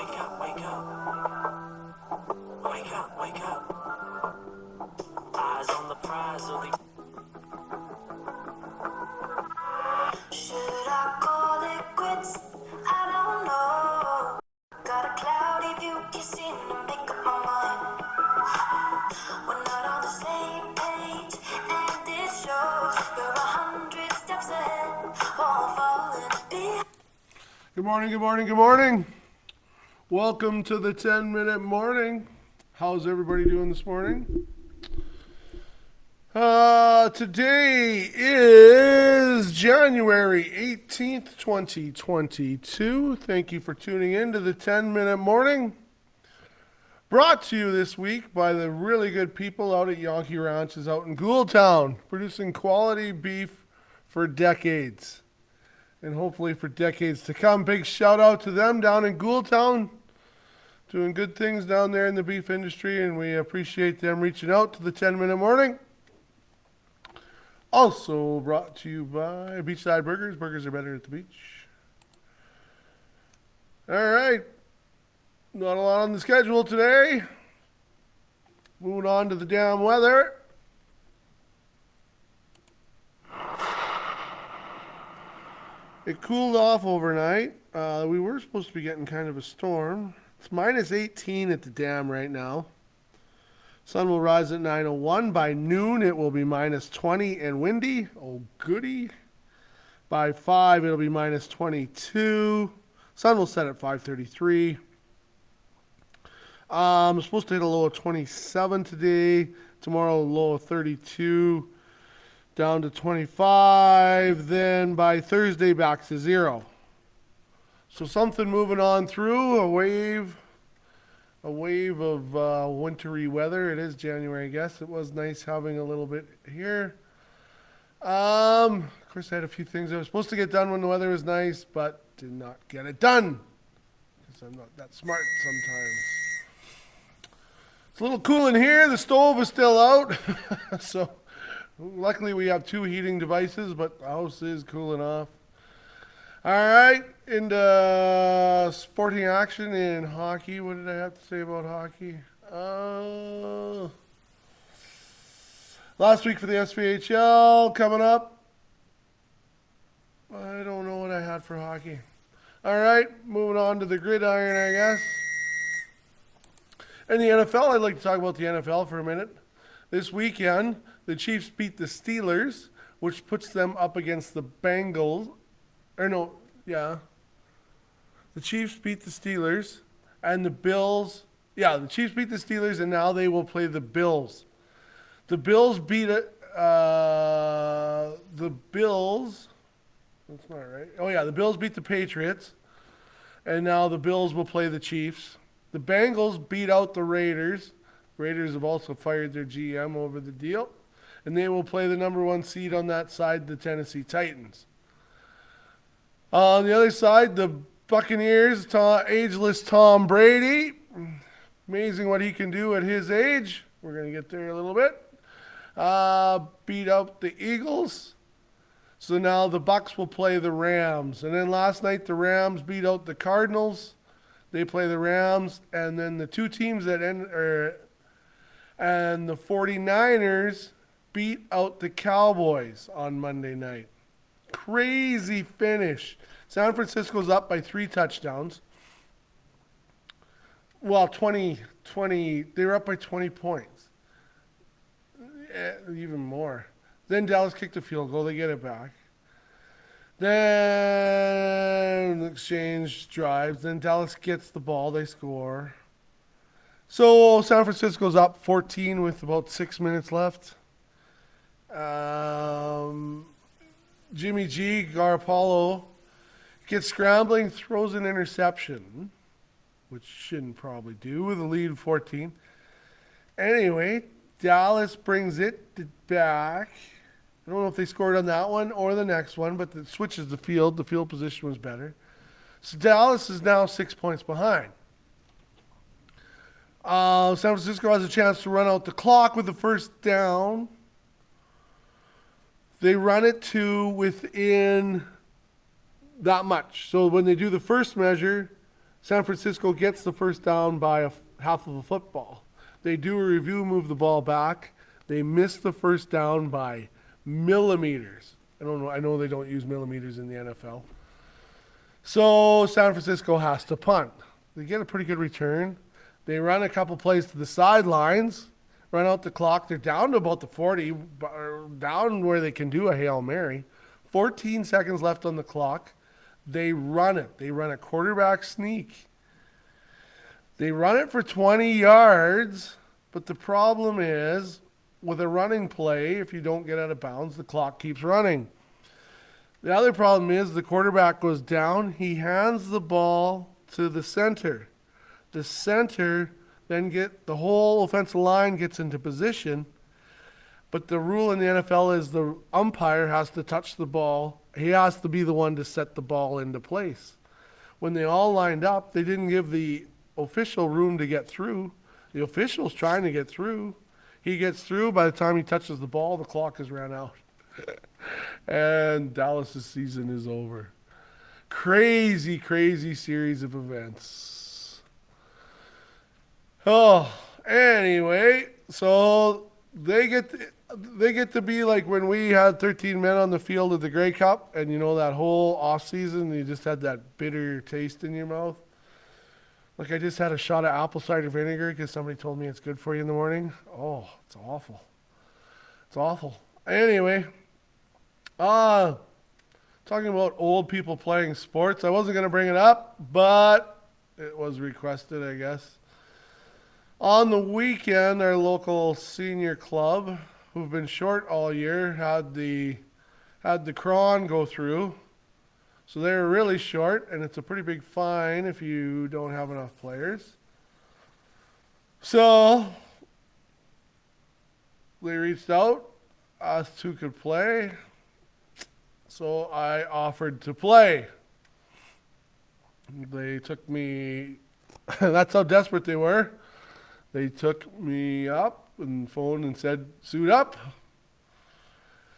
wake up, wake up, wake up. Eyes on the prize of the. Should I call it quits? I don't know. Got a cloudy view, kissing to make up my mind. We're not on the same page, and it shows. You're 100 steps ahead, while falling behind. Good morning, good morning, good morning. Welcome to the 10-minute morning. How's everybody doing this morning? Today is January 18th, 2022. Thank you for tuning in to the 10-minute morning. Brought to you this week by the really good people out at Yankee Ranches out in Ghoultown, producing quality beef for decades. And hopefully for decades to come. Big shout out to them down in Ghoultown, doing good things down there in the beef industry, and we appreciate them reaching out to the 10-minute morning. Also brought to you by Beachside Burgers. Burgers are better at the beach. All right, not a lot on the schedule today. Moving on to the damn weather. It cooled off overnight. We were supposed to be getting kind of a storm. It's minus 18 at the dam right now. Sun will rise at 9:01. By noon, it will be minus 20 and windy. Oh, goody. By 5, it'll be minus 22. Sun will set at 5:33. I'm supposed to hit a low of 27 today. Tomorrow, a low of 32. Down to 25. Then by Thursday, back to 0. So something moving on through, a wave of wintry weather. It is January, I guess. It was nice having a little bit here. Of course, I had a few things I was supposed to get done when the weather was nice, but did not get it done because I'm not that smart sometimes. It's a little cool in here. The stove is still out, so luckily we have 2 heating devices, but the house is cooling off. All right, into sporting action in hockey. What did I have to say about hockey? Last week for the SVHL coming up. I don't know what I had for hockey. All right, moving on to the gridiron, I guess. In the NFL, I'd like to talk about the NFL for a minute. This weekend, the Chiefs beat the Steelers, which puts them up against the Bengals. The Chiefs beat the Steelers, and the Bills. Yeah, the Chiefs beat the Steelers, and now they will play the Bills. The Bills beat it. The Bills. That's not right. Oh yeah, the Bills beat the Patriots, and now the Bills will play the Chiefs. The Bengals beat out the Raiders. Raiders have also fired their GM over the deal, and they will play the number 1 seed on that side, the Tennessee Titans. On the other side, the Buccaneers, ageless Tom Brady. Amazing what he can do at his age. We're going to get there a little bit. Beat out the Eagles. So now the Bucs will play the Rams. And then last night, the Rams beat out the Cardinals. They play the Rams. And then the 2 teams that and the 49ers beat out the Cowboys on Monday night. Crazy finish. San Francisco's up by 3 touchdowns. Well, 20, they were up by 20 points. Even more. Then Dallas kicked a field goal. They get it back. Then exchange drives. Then Dallas gets the ball. They score. So San Francisco's up 14 with about 6 minutes left. Jimmy G, Garoppolo, gets scrambling, throws an interception, which shouldn't probably do, with a lead of 14. Anyway, Dallas brings it back. I don't know if they scored on that one or the next one, but it switches the field. The field position was better. So Dallas is now 6 points behind. San Francisco has a chance to run out the clock with the first down. They run it to within that much. So when they do the first measure, San Francisco gets the first down by half of a football. They do a review, move the ball back. They miss the first down by millimeters. I don't know. I know they don't use millimeters in the NFL. So San Francisco has to punt. They get a pretty good return. They run a couple plays to the sidelines, run out the clock. They're down to about the 40, down where they can do a Hail Mary. 14 seconds left on the clock. They run it. They run a quarterback sneak. They run it for 20 yards, but the problem is with a running play, if you don't get out of bounds, the clock keeps running. The other problem is the quarterback goes down. He hands the ball to the center. The center then the whole offensive line gets into position. But the rule in the NFL is the umpire has to touch the ball. He has to be the one to set the ball into place. When they all lined up, they didn't give the official room to get through. The official's trying to get through. He gets through. By the time he touches the ball, the clock has ran out. And Dallas' season is over. Crazy, crazy series of events. Oh, anyway, so they get to be like when we had 13 men on the field of the Grey Cup, and you know that whole off season, you just had that bitter taste in your mouth. Like I just had a shot of apple cider vinegar because somebody told me it's good for you in the morning. Oh, it's awful. It's awful. Anyway, talking about old people playing sports, I wasn't going to bring it up, but it was requested, I guess. On the weekend, our local senior club, who've been short all year, had the cron go through. So they were really short, and it's a pretty big fine if you don't have enough players. So they reached out, asked who could play. So I offered to play. They took me, that's how desperate they were. They took me up and phoned and said, suit up.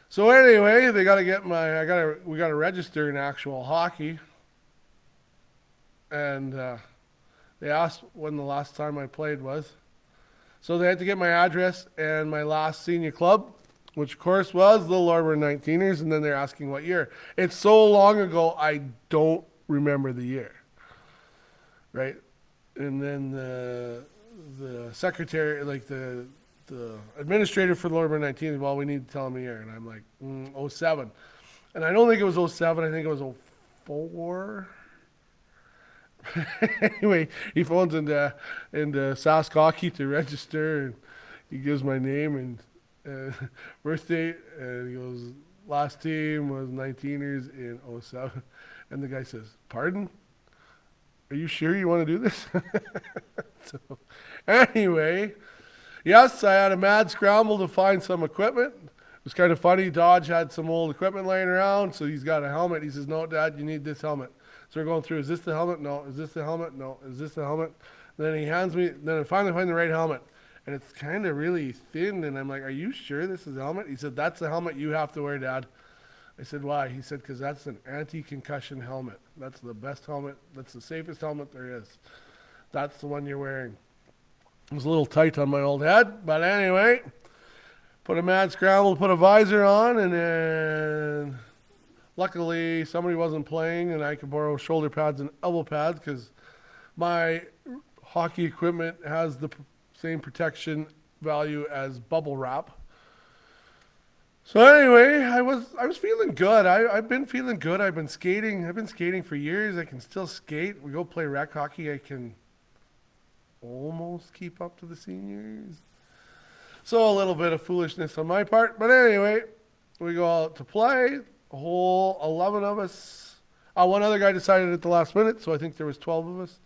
So anyway, we got to register in actual hockey. And they asked when the last time I played was. So they had to get my address and my last senior club, which of course was the Lorber 19ers, and then they're asking what year. It's so long ago, I don't remember the year. Right? And then the secretary, like the administrator for the Lorber 19ers, well, we need to tell him the year. And I'm like, 07. And I don't think it was 07, I think it was 04. Anyway, he phones into Sask Hockey to register, and he gives my name and birth date, and he goes, last team was 19ers in 07. And the guy says, pardon? Are you sure you want to do this? So, anyway, yes, I had a mad scramble to find some equipment. It was kind of funny. Dodge had some old equipment laying around, so he's got a helmet. He says, no, Dad, you need this helmet. So we're going through, is this the helmet? No. Is this the helmet? No. Is this the helmet? And then he hands me, then I finally find the right helmet. And it's kind of really thin, and I'm like, are you sure this is the helmet? He said, that's the helmet you have to wear, Dad. I said, why? He said, because that's an anti-concussion helmet. That's the best helmet. That's the safest helmet there is. That's the one you're wearing. It was a little tight on my old head, but anyway, put a mad scramble, put a visor on, and then luckily somebody wasn't playing, and I could borrow shoulder pads and elbow pads because my hockey equipment has the same protection value as bubble wrap. So anyway, I was feeling good. I've been feeling good. I've been skating. I've been skating for years. I can still skate. We go play rec hockey. I can almost keep up to the seniors. So a little bit of foolishness on my part. But anyway, we go out to play. A whole 11 of us. One other guy decided at the last minute, so I think there was 12 of us.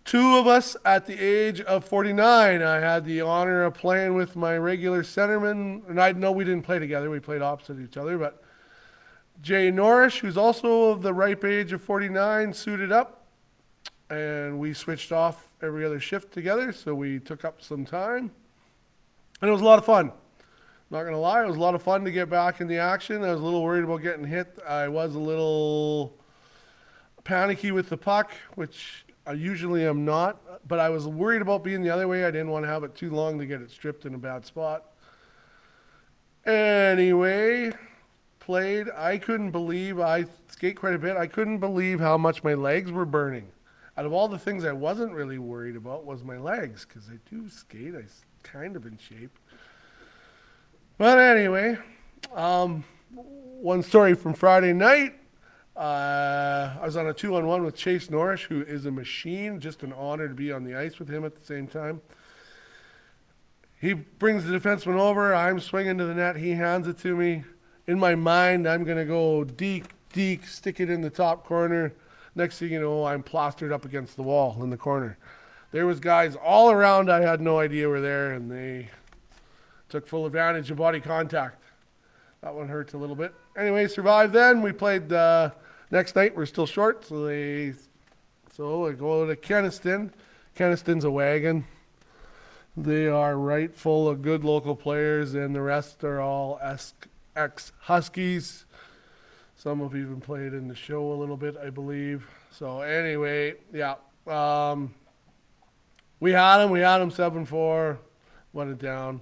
2 of us at the age of 49. I had the honor of playing with my regular centerman. And I know we didn't play together. We played opposite each other. But Jay Norrish, who's also of the ripe age of 49, suited up. And we switched off every other shift together. So we took up some time. And it was a lot of fun. Not going to lie. It was a lot of fun to get back in the action. I was a little worried about getting hit. I was a little panicky with the puck, which I usually am not, but I was worried about being the other way. I didn't want to have it too long to get it stripped in a bad spot. Anyway, played. I couldn't believe, I skate quite a bit. I couldn't believe how much my legs were burning. Out of all the things I wasn't really worried about was my legs, because I do skate. I'm kind of in shape. But anyway, one story from Friday night. I was on a 2-on-1 with Chase Norris, who is a machine. Just an honor to be on the ice with him at the same time. He brings the defenseman over. I'm swinging to the net. He hands it to me. In my mind, I'm going to go deke, stick it in the top corner. Next thing you know, I'm plastered up against the wall in the corner. There was guys all around I had no idea were there, and they took full advantage of body contact. That one hurts a little bit. Anyway, survived then. We played next night. We're still short, so I go to Kenaston. Kenaston's a wagon. They are right full of good local players, and the rest are all ex-Huskies. Some have even played in the show a little bit, I believe. So anyway, yeah. We had them 7-4, won it down.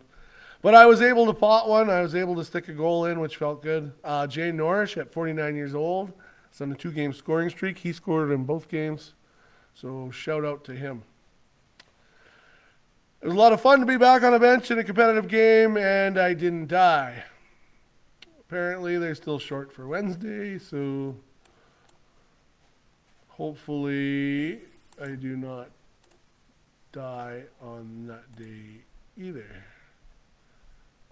But I was able to pot one. I was able to stick a goal in, which felt good. Jay Norris, at 49 years old, is on a 2-game scoring streak. He scored in both games. So shout out to him. It was a lot of fun to be back on a bench in a competitive game, and I didn't die. Apparently, they're still short for Wednesday, so hopefully I do not die on that day either.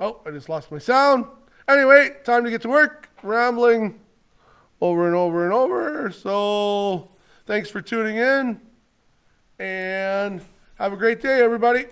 Oh, I just lost my sound. Anyway, time to get to work. Rambling over and over and over. So thanks for tuning in, and have a great day, everybody.